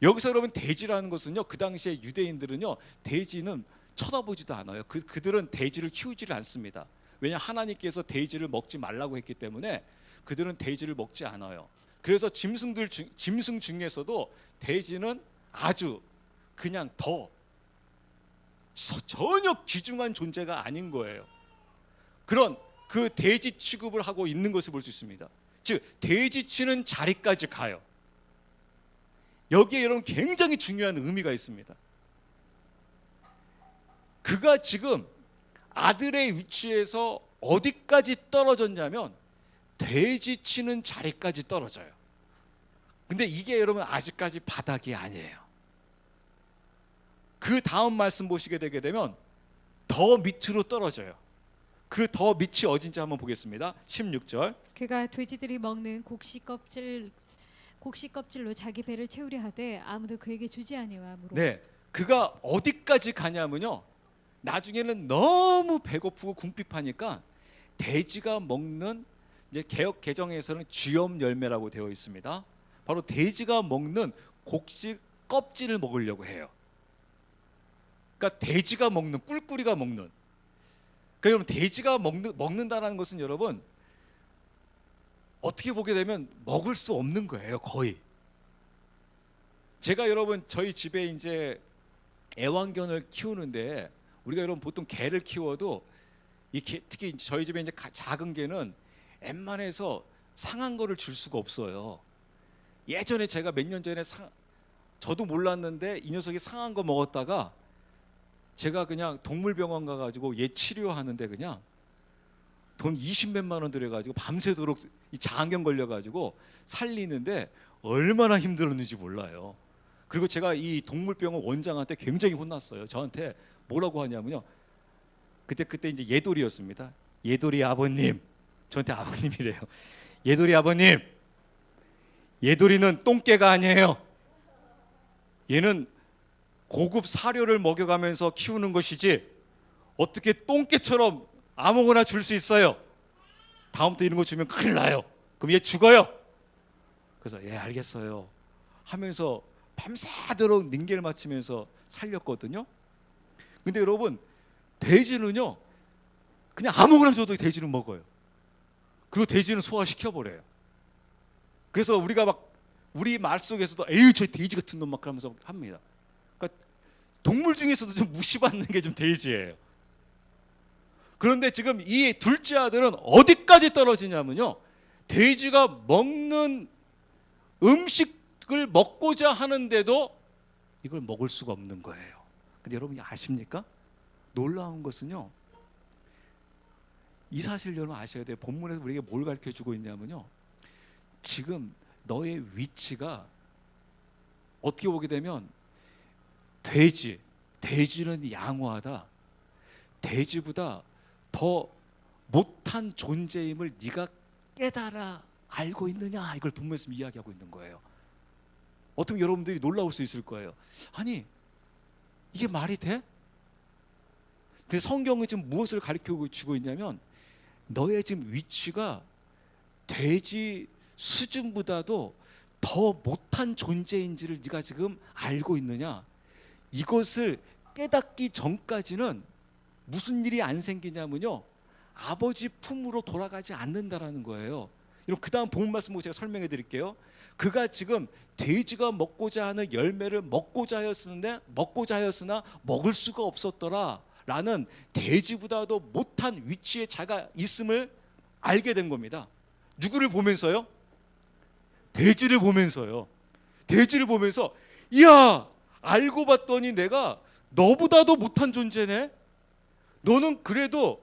여기서 여러분 돼지라는 것은요, 그 당시에 유대인들은요 돼지는 쳐다보지도 않아요. 그들은 돼지를 키우지를 않습니다. 왜냐, 하나님께서 돼지를 먹지 말라고 했기 때문에 그들은 돼지를 먹지 않아요. 그래서 짐승 중에서도 돼지는 아주 그냥 전혀 귀중한 존재가 아닌 거예요. 그런 그 돼지 취급을 하고 있는 것을 볼 수 있습니다. 즉 돼지 치는 자리까지 가요. 여기에 여러분 굉장히 중요한 의미가 있습니다. 그가 지금 아들의 위치에서 어디까지 떨어졌냐면 돼지 치는 자리까지 떨어져요. 근데 이게 여러분 아직까지 바닥이 아니에요. 그 다음 말씀 보시게 되게 되면 더 밑으로 떨어져요. 그 더 밑이 어딘지 한번 보겠습니다. 16절. 그가 돼지들이 먹는 곡식 껍질로 자기 배를 채우려 하되 아무도 그에게 주지 아니하므로. 네, 그가 어디까지 가냐면요, 나중에는 너무 배고프고 궁핍하니까 돼지가 먹는, 이제 개역 개정에서는 쥐염 열매라고 되어 있습니다. 바로 돼지가 먹는 곡식 껍질을 먹으려고 해요. 그러니까 돼지가 먹는, 꿀꿀이가 먹는. 그러니까 여러분 돼지가 먹는다라는 것은 여러분 어떻게 보게 되면 먹을 수 없는 거예요, 거의. 제가 여러분 저희 집에 이제 애완견을 키우는데, 우리가 여러분 보통 개를 키워도 특히 저희 집에 이제 작은 개는 웬만해서 상한 거를 줄 수가 없어요. 예전에 제가 몇 년 전에 저도 몰랐는데 이 녀석이 상한 거 먹었다가 제가 그냥 동물병원 가가지고 얘 치료하는데 그냥 돈 20몇만 원 들여가지고 밤새도록 이 장염 걸려가지고 살리는데 얼마나 힘들었는지 몰라요. 그리고 제가 이 동물병원 원장한테 굉장히 혼났어요. 저한테 뭐라고 하냐면요, 그때 이제 예돌이였습니다. 예돌이 아버님, 저한테 아버님이래요. 예돌이 아버님, 예돌이는 똥개가 아니에요. 얘는 고급 사료를 먹여가면서 키우는 것이지 어떻게 똥개처럼 아무거나 줄 수 있어요. 다음부터 이런 거 주면 큰일 나요. 그럼 얘 죽어요. 그래서 예 알겠어요 하면서 밤새도록 닝겔 맞추면서 살렸거든요. 근데 여러분 돼지는요 그냥 아무거나 줘도 돼지는 먹어요. 그리고 돼지는 소화시켜버려요. 그래서 우리가 막 우리 말 속에서도 에휴 저 돼지 같은 놈 막 그러면서 합니다. 그러니까 동물 중에서도 좀 무시받는 게 좀 돼지예요. 그런데 지금 이 둘째 아들은 어디까지 떨어지냐면요, 돼지가 먹는 음식을 먹고자 하는데도 이걸 먹을 수가 없는 거예요. 근데 여러분 아십니까? 놀라운 것은요, 이 사실을 여러분 아셔야 돼요. 본문에서 우리에게 뭘 가르쳐주고 있냐면요, 지금 너의 위치가 어떻게 보게 되면 돼지는 양호하다, 돼지보다 더 못한 존재임을 네가 깨달아 알고 있느냐, 이걸 본문에서 이야기하고 있는 거예요. 어떻게 여러분들이 놀라울 수 있을 거예요. 아니 이게 말이 돼? 근데 성경은 지금 무엇을 가르쳐 주고 있냐면, 너의 지금 위치가 돼지 수준보다도 더 못한 존재인지를 네가 지금 알고 있느냐, 이것을 깨닫기 전까지는 무슨 일이 안 생기냐면요, 아버지 품으로 돌아가지 않는다라는 거예요. 여러분 그 다음 본문 말씀 보고 제가 설명해 드릴게요. 그가 지금 돼지가 먹고자 하는 열매를 먹고자 하였으나 먹을 수가 없었더라 라는 돼지보다도 못한 위치에 자가 있음을 알게 된 겁니다. 누구를 보면서요? 돼지를 보면서요. 돼지를 보면서 이야, 알고 봤더니 내가 너보다도 못한 존재네. 너는 그래도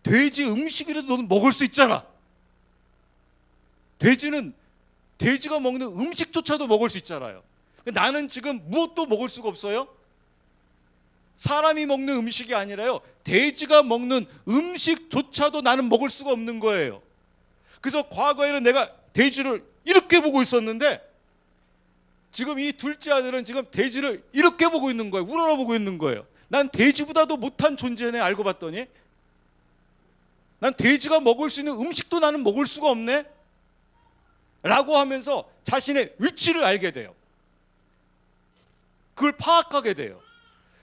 돼지 음식이라도 너는 먹을 수 있잖아. 돼지가 먹는 음식조차도 먹을 수 있잖아요. 나는 지금 무엇도 먹을 수가 없어요. 사람이 먹는 음식이 아니라요, 돼지가 먹는 음식조차도 나는 먹을 수가 없는 거예요. 그래서 과거에는 내가 돼지를 이렇게 보고 있었는데 지금 이 둘째 아들은 지금 돼지를 이렇게 보고 있는 거예요. 우러러보고 있는 거예요. 난 돼지보다도 못한 존재네. 알고 봤더니 난 돼지가 먹을 수 있는 음식도 나는 먹을 수가 없네 라고 하면서 자신의 위치를 알게 돼요. 그걸 파악하게 돼요.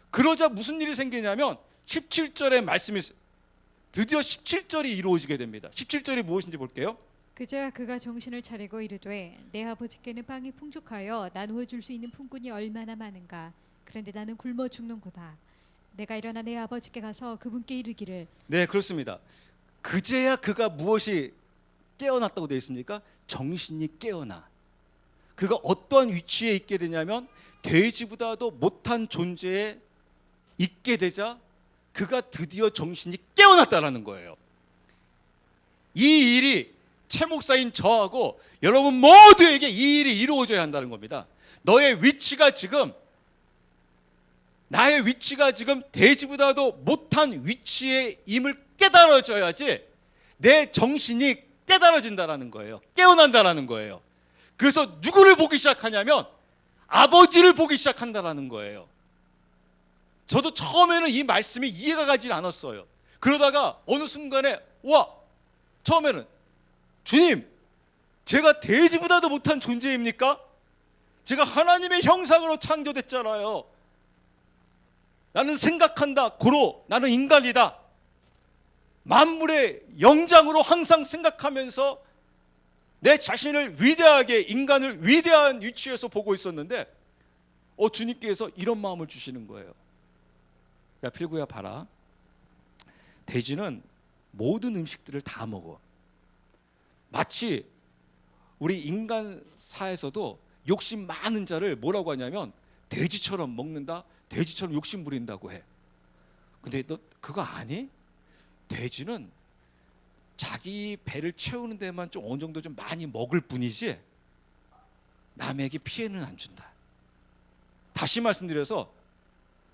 그러자 무슨 일이 생기냐면 17절의 말씀이 드디어 17절이 이루어지게 됩니다. 17절이 무엇인지 볼게요. 그제야 그가 정신을 차리고 이르되 내 아버지께는 빵이 풍족하여 나누어 줄 수 있는 품꾼이 얼마나 많은가. 그런데 나는 굶어 죽는구나. 내가 일어나 내 아버지께 가서 그분께 이르기를. 네, 그렇습니다. 그제야 그가 무엇이 깨어났다고 되어 있습니까? 정신이 깨어나. 그가 어떠한 위치에 있게 되냐면 돼지보다도 못한 존재에 있게 되자 그가 드디어 정신이 깨어났다라는 거예요. 이 일이 최 목사인 저하고 여러분 모두에게 이 일이 이루어져야 한다는 겁니다. 너의 위치가 지금, 나의 위치가 지금 돼지보다도 못한 위치에 임을 깨달아져야지 내 정신이 깨달아진다라는 거예요. 깨어난다라는 거예요. 그래서 누구를 보기 시작하냐면 아버지를 보기 시작한다라는 거예요. 저도 처음에는 이 말씀이 이해가 가지 않았어요. 그러다가 어느 순간에 처음에는 주님, 제가 돼지보다도 못한 존재입니까? 제가 하나님의 형상으로 창조됐잖아요. 나는 생각한다. 고로 나는 인간이다. 만물의 영장으로 항상 생각하면서 내 자신을 위대하게, 인간을 위대한 위치에서 보고 있었는데 주님께서 이런 마음을 주시는 거예요. 야 필구야 봐라. 돼지는 모든 음식들을 다 먹어. 마치 우리 인간사에서도 욕심 많은 자를 뭐라고 하냐면 돼지처럼 먹는다, 돼지처럼 욕심 부린다고 해. 근데 너 그거 아니? 돼지는 자기 배를 채우는 데만 좀 어느 정도 좀 많이 먹을 뿐이지 남에게 피해는 안 준다. 다시 말씀드려서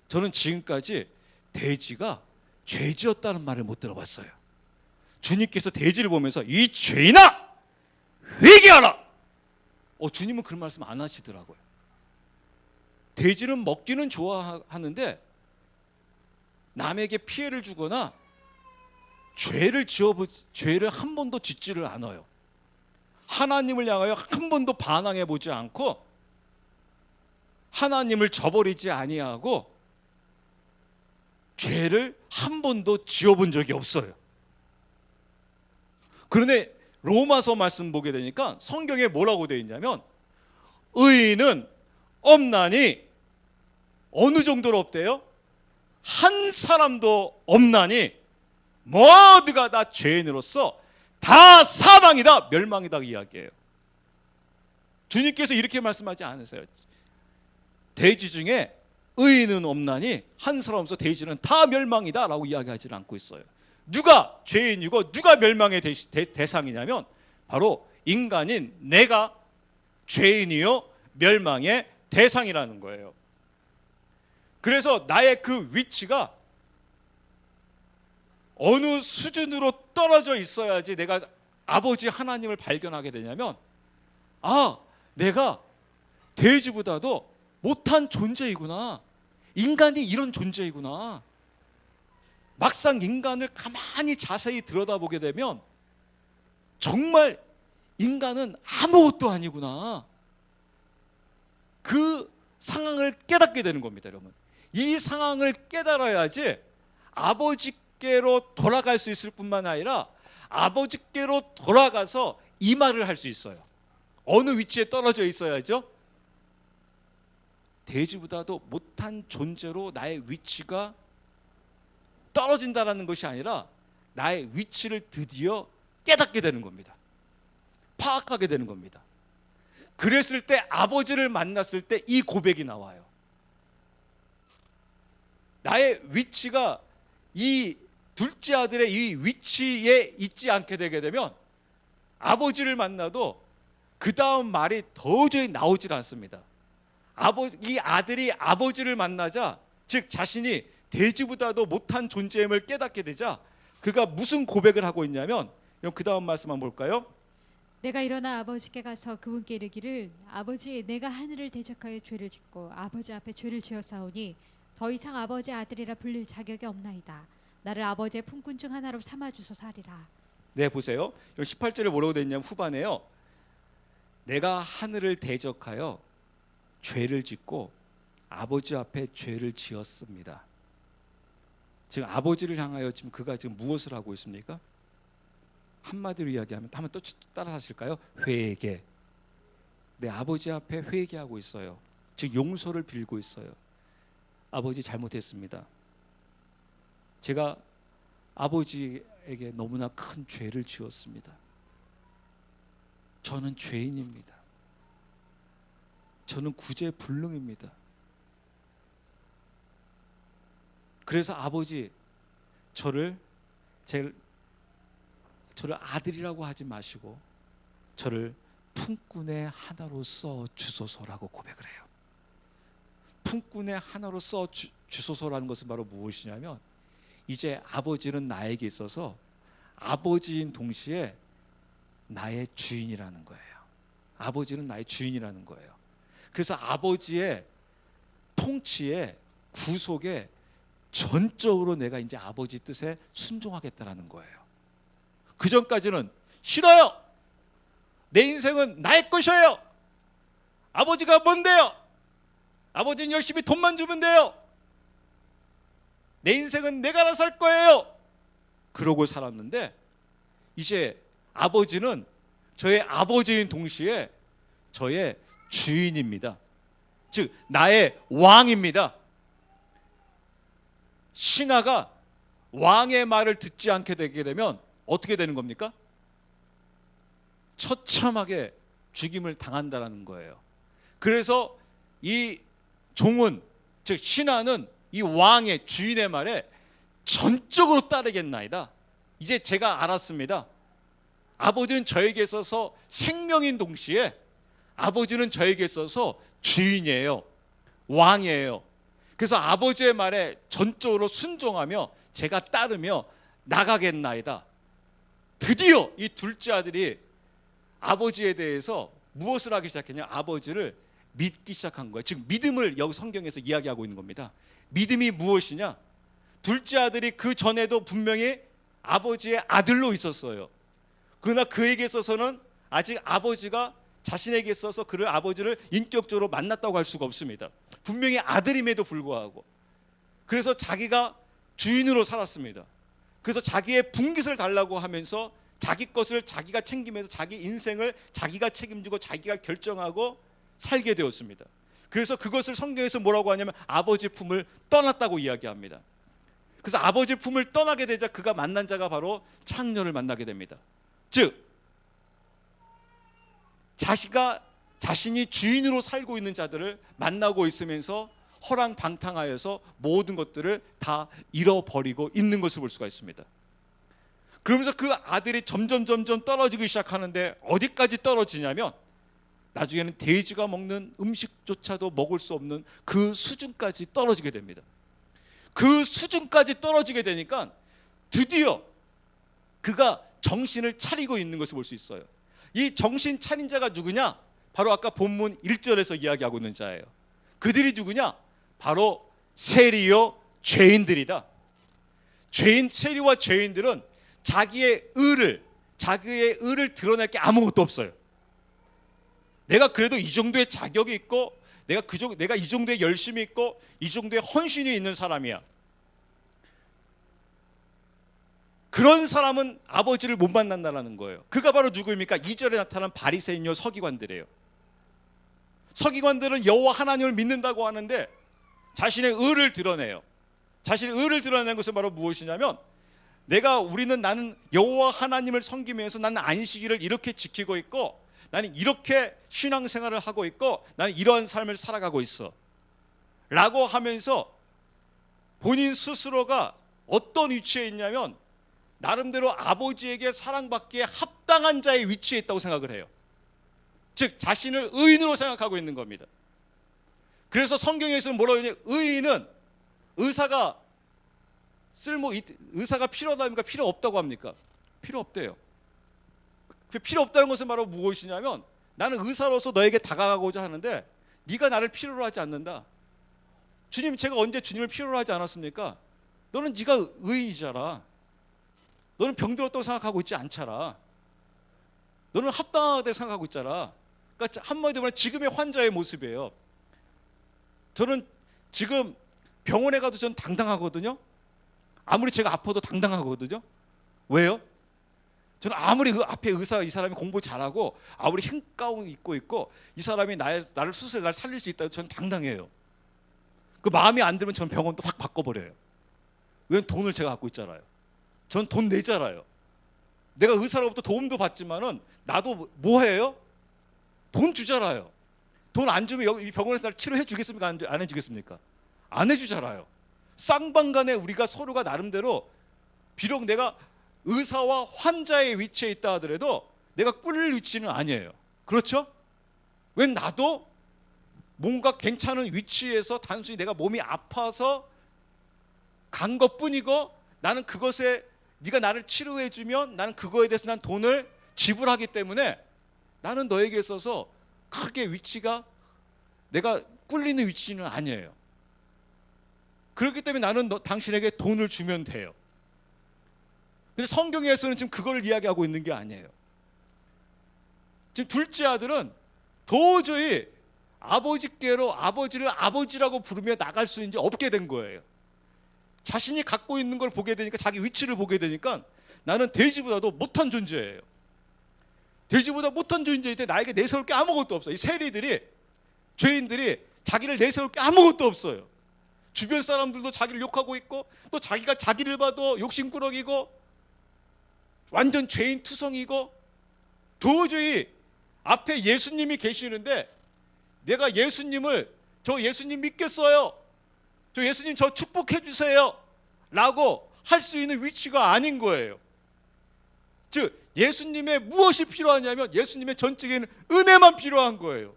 저는 지금까지 돼지가 죄지었다는 말을 못 들어봤어요. 주님께서 돼지를 보면서 이 죄인아 회개하라. 주님은 그런 말씀 안 하시더라고요. 돼지는 먹기는 좋아하는데 남에게 피해를 주거나 죄를 한 번도 짓지를 않아요. 하나님을 향하여 한 번도 반항해 보지 않고 하나님을 저버리지 아니하고 죄를 한 번도 지어본 적이 없어요. 그런데 로마서 말씀 보게 되니까 성경에 뭐라고 되어 있냐면 의인은 없나니 어느 정도로 없대요? 한 사람도 없나니 모두가 다 죄인으로서 다 사망이다, 멸망이다 이야기예요. 주님께서 이렇게 말씀하지 않으세요. 돼지 중에 의인은 없나니 한 사람 없어 돼지는 다 멸망이다 라고 이야기하지 않고 있어요. 누가 죄인이고 누가 멸망의 대상이냐면 바로 인간인 내가 죄인이요 멸망의 대상이라는 거예요. 그래서 나의 그 위치가 어느 수준으로 떨어져 있어야지 내가 아버지 하나님을 발견하게 되냐면 내가 돼지보다도 못한 존재이구나. 인간이 이런 존재이구나. 막상 인간을 가만히 자세히 들여다보게 되면 정말 인간은 아무것도 아니구나. 그 상황을 깨닫게 되는 겁니다, 여러분. 이 상황을 깨달아야지 아버지께로 돌아갈 수 있을 뿐만 아니라 아버지께로 돌아가서 이 말을 할 수 있어요. 어느 위치에 떨어져 있어야죠? 돼지보다도 못한 존재로 나의 위치가 떨어진다는 것이 아니라 나의 위치를 드디어 깨닫게 되는 겁니다. 파악하게 되는 겁니다. 그랬을 때 아버지를 만났을 때 이 고백이 나와요. 나의 위치가 이 둘째 아들의 이 위치에 있지 않게 되게 되면 아버지를 만나도 그 다음 말이 도저히 나오질 않습니다. 이 아들이 아버지를 만나자, 즉 자신이 돼지보다도 못한 존재임을 깨닫게 되자 그가 무슨 고백을 하고 있냐면, 그 다음 말씀 한번 볼까요? 내가 일어나 아버지께 가서 그분께 이르기를 아버지 내가 하늘을 대적하여 죄를 짓고 아버지 앞에 죄를 지었사오니 더 이상 아버지 아들이라 불릴 자격이 없나이다. 나를 아버지의 품꾼 중 하나로 삼아 주소서 하리라. 네, 보세요. 18절에 뭐라고 되어 있냐면 후반에요. 내가 하늘을 대적하여 죄를 짓고 아버지 앞에 죄를 지었습니다. 지금 아버지를 향하여 지금 그가 지금 무엇을 하고 있습니까? 한마디로 이야기하면 한번 또 따라 하실까요? 회개. 내 아버지 앞에 회개하고 있어요. 즉 용서를 빌고 있어요. 아버지 잘못했습니다. 제가 아버지에게 너무나 큰 죄를 지었습니다. 저는 죄인입니다. 저는 구제불능입니다. 그래서 아버지 저를 아들이라고 하지 마시고 저를 품꾼의 하나로 써 주소서라고 고백을 해요. 품꾼의 하나로 써 주소서라는 것은 바로 무엇이냐면 이제 아버지는 나에게 있어서 아버지인 동시에 나의 주인이라는 거예요. 아버지는 나의 주인이라는 거예요. 그래서 아버지의 통치에 구속에 전적으로 내가 이제 아버지 뜻에 순종하겠다라는 거예요. 그 전까지는 싫어요. 내 인생은 나의 것이에요. 아버지가 뭔데요? 아버지는 열심히 돈만 주면 돼요. 내 인생은 내가 알아서 할 거예요. 그러고 살았는데 이제 아버지는 저의 아버지인 동시에 저의 주인입니다. 즉 나의 왕입니다. 신하가 왕의 말을 듣지 않게 되게 되면 어떻게 되는 겁니까? 처참하게 죽임을 당한다라는 거예요. 그래서 이 종은 즉 신하는 이 왕의 주인의 말에 전적으로 따르겠나이다. 이제 제가 알았습니다. 아버지는 저에게 있어서 생명인 동시에 아버지는 저에게 있어서 주인이에요. 왕이에요. 그래서 아버지의 말에 전적으로 순종하며 제가 따르며 나가겠나이다. 드디어 이 둘째 아들이 아버지에 대해서 무엇을 하기 시작했냐? 아버지를 믿기 시작한 거예요. 지금 믿음을 여기 성경에서 이야기하고 있는 겁니다. 믿음이 무엇이냐? 둘째 아들이 그 전에도 분명히 아버지의 아들로 있었어요. 그러나 그에게 있어서는 아직 아버지가 자신에게 있어서 그를 아버지를 인격적으로 만났다고 할 수가 없습니다. 분명히 아들임에도 불구하고 그래서 자기가 주인으로 살았습니다. 그래서 자기의 분깃을 달라고 하면서 자기 것을 자기가 챙기면서 자기 인생을 자기가 책임지고 자기가 결정하고 살게 되었습니다. 그래서 그것을 성경에서 뭐라고 하냐면 아버지 품을 떠났다고 이야기합니다. 그래서 아버지 품을 떠나게 되자 그가 만난 자가 바로 창녀를 만나게 됩니다. 즉 자신이 주인으로 살고 있는 자들을 만나고 있으면서 허랑방탕하여서 모든 것들을 다 잃어버리고 있는 것을 볼 수가 있습니다. 그러면서 그 아들이 점점 떨어지기 시작하는데 어디까지 떨어지냐면 나중에는 돼지가 먹는 음식조차도 먹을 수 없는 그 수준까지 떨어지게 됩니다. 그 수준까지 떨어지게 되니까 드디어 그가 정신을 차리고 있는 것을 볼 수 있어요. 이 정신 차린 자가 누구냐? 바로 아까 본문 1절에서 이야기하고 있는 자예요. 그들이 누구냐? 바로 세리요 죄인들이다. 세리와 죄인들은 자기의 의를 드러낼 게 아무것도 없어요. 내가 그래도 이 정도의 자격이 있고 내가 이 정도의 열심이 있고 이 정도의 헌신이 있는 사람이야. 그런 사람은 아버지를 못 만난다는 거예요. 그가 바로 누구입니까? 2절에 나타난 바리새인요 서기관들이에요. 서기관들은 여호와 하나님을 믿는다고 하는데 자신의 의를 드러내요. 자신의 의를 드러내는 것은 바로 무엇이냐면 나는 여호와 하나님을 섬기면서 나는 안식일을 이렇게 지키고 있고 나는 이렇게 신앙생활을 하고 있고 나는 이러한 삶을 살아가고 있어 라고 하면서 본인 스스로가 어떤 위치에 있냐면 나름대로 아버지에게 사랑받기에 합당한 자의 위치에 있다고 생각을 해요. 즉 자신을 의인으로 생각하고 있는 겁니다. 그래서 성경에서는 뭐라고 하냐면 의인은 의사가 필요하다니까 필요 없다고 합니까? 필요 없대요. 필요 없다는 것은 바로 무엇이냐면 나는 의사로서 너에게 다가가고자 하는데 네가 나를 필요로 하지 않는다. 주님, 제가 언제 주님을 필요로 하지 않았습니까? 너는 네가 의인이잖아. 너는 병들었다고 생각하고 있지 않잖아. 너는 합당하다고 생각하고 있잖아. 그러니까 한마디로 말하면 지금의 환자의 모습이에요. 저는 지금 병원에 가도 저는 당당하거든요. 아무리 제가 아파도 당당하거든요. 왜요? 저는 아무리 앞에 의사 이 사람이 공부 잘하고 아무리 흰 가운 입고 있고 이 사람이 나를 수술해 날 살릴 수 있다고 저는 당당해요. 그 마음이 안 들면 저는 병원도 확 바꿔버려요. 왜냐면 돈을 제가 갖고 있잖아요. 전 돈 내잖아요. 내가 의사로부터 도움도 받지만은 나도 뭐 해요? 돈 주잖아요. 돈 안 주면 여기 병원에서 날 치료해 주겠습니까? 안 해주겠습니까? 안 해주잖아요. 쌍방간에 우리가 서로가 나름대로 비록 내가 의사와 환자의 위치에 있다 하더라도 내가 꿀릴 위치는 아니에요. 그렇죠? 왜 나도 뭔가 괜찮은 위치에서 단순히 내가 몸이 아파서 간 것뿐이고 나는 그것에 네가 나를 치료해 주면 나는 그거에 대해서 난 돈을 지불하기 때문에 나는 너에게 있어서 크게 위치가 내가 꿀리는 위치는 아니에요. 그렇기 때문에 나는 당신에게 돈을 주면 돼요. 근데 성경에서는 지금 그걸 이야기하고 있는 게 아니에요. 지금 둘째 아들은 도저히 아버지께로 아버지를 아버지라고 부르며 나갈 수 이제 없게 된 거예요. 자신이 갖고 있는 걸 보게 되니까 자기 위치를 보게 되니까 나는 돼지보다도 못한 존재예요. 돼지보다 못한 존재인데 나에게 내세울 게 아무것도 없어요. 이 세리들이 죄인들이 자기를 내세울 게 아무것도 없어요. 주변 사람들도 자기를 욕하고 있고 또 자기가 자기를 봐도 욕심꾸러기고 완전 죄인 투성이고 도저히 앞에 예수님이 계시는데 내가 저 예수님 믿겠어요. 저 예수님 저 축복해 주세요. 라고 할 수 있는 위치가 아닌 거예요. 즉 예수님의 무엇이 필요하냐면 예수님의 전적인 은혜만 필요한 거예요.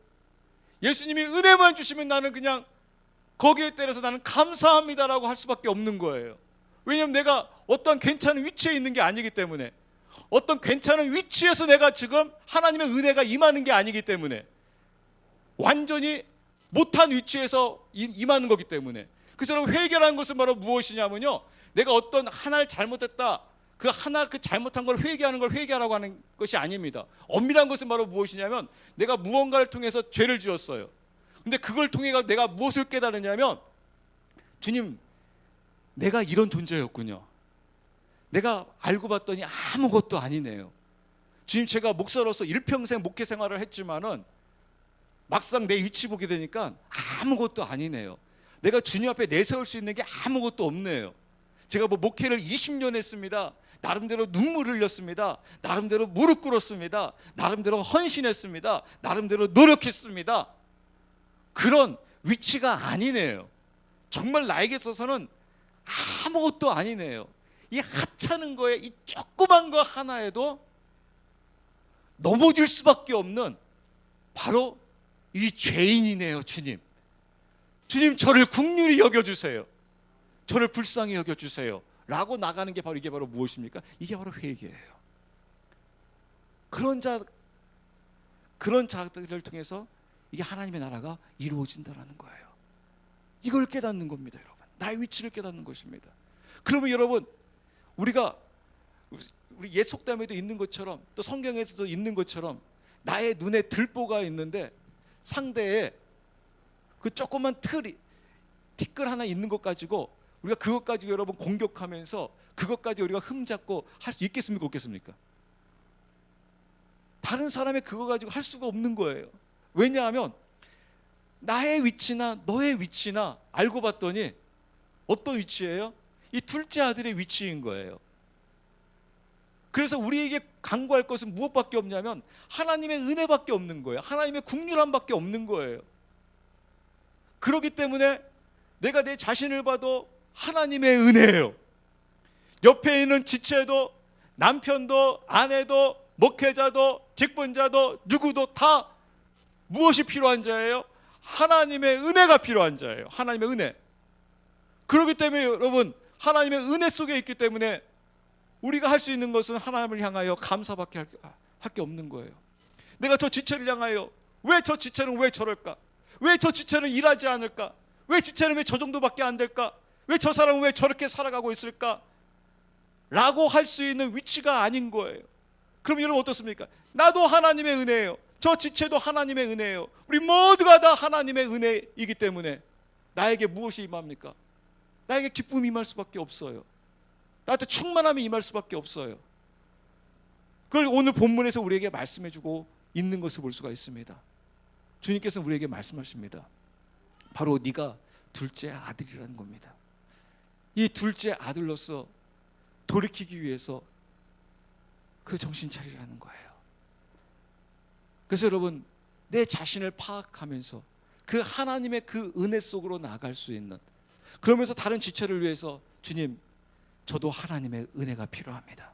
예수님이 은혜만 주시면 나는 그냥 거기에 따라서 나는 감사합니다라고 할 수밖에 없는 거예요. 왜냐하면 내가 어떤 괜찮은 위치에 있는 게 아니기 때문에 어떤 괜찮은 위치에서 내가 지금 하나님의 은혜가 임하는 게 아니기 때문에 완전히 못한 위치에서 임하는 거기 때문에 그래서 여러분 회개라는 것은 바로 무엇이냐면요 내가 어떤 하나를 잘못했다 그 잘못한 걸 회개하라고 하는 것이 아닙니다. 엄밀한 것은 바로 무엇이냐면 내가 무언가를 통해서 죄를 지었어요. 근데 그걸 통해 내가 무엇을 깨달았냐면 주님 내가 이런 존재였군요. 내가 알고 봤더니 아무것도 아니네요. 주님 제가 목사로서 일평생 목회 생활을 했지만은 막상 내 위치 보게 되니까 아무것도 아니네요. 내가 주님 앞에 내세울 수 있는 게 아무것도 없네요. 제가 뭐 목회를 20년 했습니다. 나름대로 눈물 흘렸습니다. 나름대로 무릎 꿇었습니다. 나름대로 헌신했습니다. 나름대로 노력했습니다. 그런 위치가 아니네요. 정말 나에게 있어서는 아무것도 아니네요. 이 하찮은 거에 이 조그만 거 하나에도 넘어질 수밖에 없는 바로 이 죄인이네요. 주님 저를 긍휼히 여겨주세요. 저를 불쌍히 여겨주세요 라고 나가는 게 바로 이게 바로 무엇입니까? 이게 바로 회개예요. 그런 자들을 통해서 이게 하나님의 나라가 이루어진다는 거예요. 이걸 깨닫는 겁니다. 여러분 나의 위치를 깨닫는 것입니다. 그러면 여러분 우리 옛 속담에도 있는 것처럼 또 성경에서도 있는 것처럼 나의 눈에 들보가 있는데 상대에 그 조그만 티끌 하나 있는 것 가지고 우리가 그것 가지고 여러분 공격하면서 그것 가지고 우리가 흠잡고 할 수 있겠습니까? 없겠습니까? 다른 사람의 그거 가지고 할 수가 없는 거예요. 왜냐하면 나의 위치나 너의 위치나 알고 봤더니 어떤 위치예요? 이 둘째 아들의 위치인 거예요. 그래서 우리에게 간구할 것은 무엇밖에 없냐면 하나님의 은혜밖에 없는 거예요. 하나님의 긍휼함밖에 없는 거예요. 그렇기 때문에 내가 내 자신을 봐도 하나님의 은혜예요. 옆에 있는 지체도 남편도 아내도 목회자도 직분자도 누구도 다 무엇이 필요한 자예요? 하나님의 은혜가 필요한 자예요. 하나님의 은혜. 그렇기 때문에 여러분 하나님의 은혜 속에 있기 때문에 우리가 할 수 있는 것은 하나님을 향하여 감사밖에 밖에 없는 거예요. 내가 저 지체를 향하여 왜 저 지체는 왜 저럴까? 왜 저 지체는 일하지 않을까? 왜 지체는 왜 저 정도밖에 안 될까? 왜 저 사람은 왜 저렇게 살아가고 있을까? 라고 할 수 있는 위치가 아닌 거예요. 그럼 여러분 어떻습니까? 나도 하나님의 은혜예요. 저 지체도 하나님의 은혜예요. 우리 모두가 다 하나님의 은혜이기 때문에 나에게 무엇이 임합니까? 나에게 기쁨이 임할 수밖에 없어요. 나한테 충만함이 임할 수밖에 없어요. 그걸 오늘 본문에서 우리에게 말씀해주고 있는 것을 볼 수가 있습니다. 주님께서는 우리에게 말씀하십니다. 바로 네가 둘째 아들이라는 겁니다. 이 둘째 아들로서 돌이키기 위해서 그 정신 차리라는 거예요. 그래서 여러분, 내 자신을 파악하면서 그 하나님의 그 은혜 속으로 나아갈 수 있는, 그러면서 다른 지체를 위해서 주님, 저도 하나님의 은혜가 필요합니다.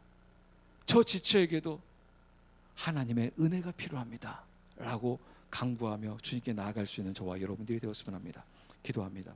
저 지체에게도 하나님의 은혜가 필요합니다 라고 강구하며 주님께 나아갈 수 있는 저와 여러분들이 되었으면 합니다. 기도합니다.